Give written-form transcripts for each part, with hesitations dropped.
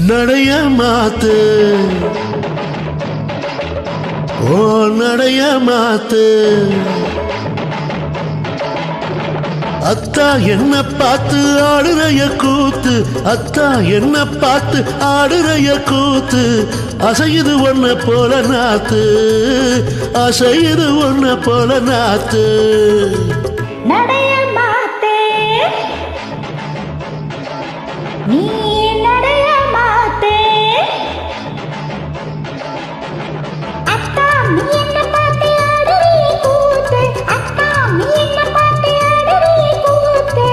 நடைய மாத்து ஓ நடைய மாத்து அத்தா என்ன பார்த்து ஆடுறைய கூத்து அத்தா என்ன பார்த்து ஆடுறைய கூத்து அசையுது ஒன்ன போல நாத்து அசையுது ஒன்ன போல நாத்து நடைய மாத்தே நீ நடைய மாத்தே அத்தா நீ என்ன பார்த்து ஆடுறிய கூத்து அத்தா நீ என்ன பார்த்து ஆடுறிய கூத்து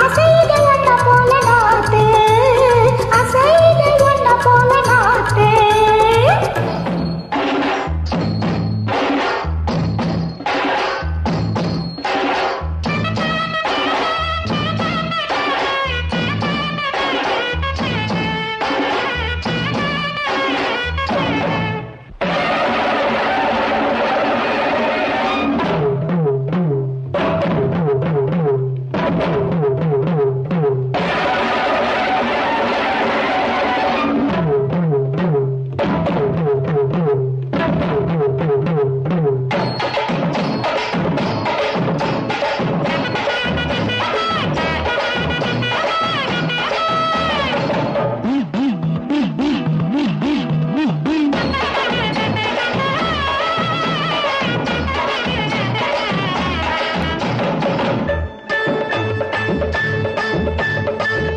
அசையுது ஒன்ன போல நாத்து அசையுது ஒன்ன போல நாத்து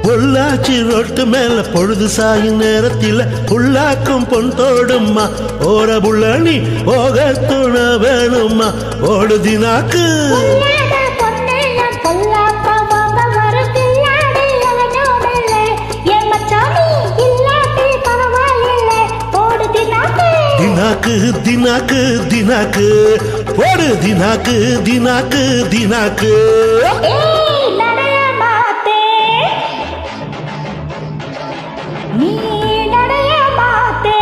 பொள்ளாச்சி ரோட்டு மேல பொழுது சாயும் நேரத்தில் புள்ளாக்கும் பொன் தோடும்மா ஓர புள்ளி போக துண வேணும்மா ஓடுதினாக்கு தினாக்கு தினாக்கு தினாக்கு போடு தினாக்கு தினாக்கு தினாக்கு நீ நடைய மாத்தே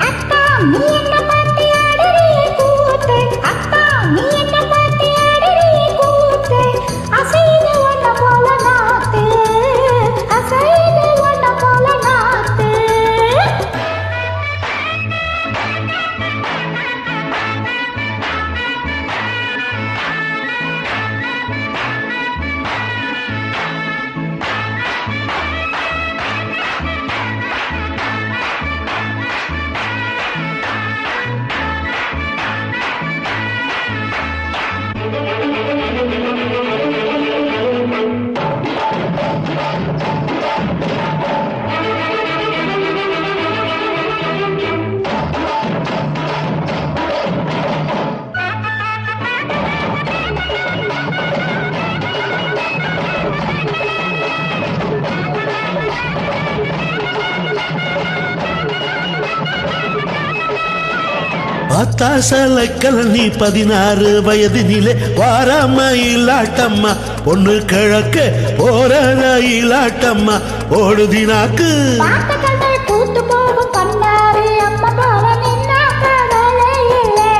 அத்தா நீ என்ன பார்த்து ஆடுறிய கூத்து அத்தா நீ என்ன பார்த்து ஆடுறிய கூத்து அசையுது ஒன்ன போல நாத்து அசையுது ஒன்ன போல நாத்து அத்தாசலைக்கல் நீ 16 வயதினிலே வாராமயிலாட்டம்மா பொண்ணு கிழக்க போறயிலாட்டம்மா ஓடுதினாக்கு கூத்து போகும் பண்ணாரு அம்மா போல நின்னா கடலையிலே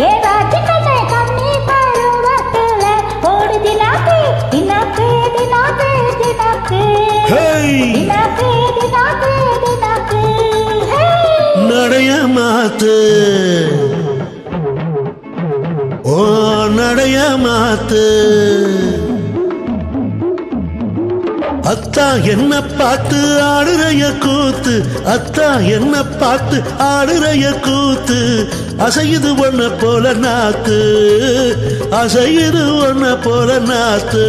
ஏ ராஜி கண்ணே கண்ணி பருவத்தில ஓடு தினாக்கு தினாக்கு தினாக்கு தினாக்கு தினாக்கு தினாக்கு தினாக்கு நடைய மாத்து ஓ நடைய மாத்து அத்தா என்ன பார்த்து ஆடுறைய கூத்து அத்தா என்ன பார்த்து ஆடுறைய கூத்து அசையுது ஒன்ன போல நாத்து அசையுது ஒன்ன போல நாத்து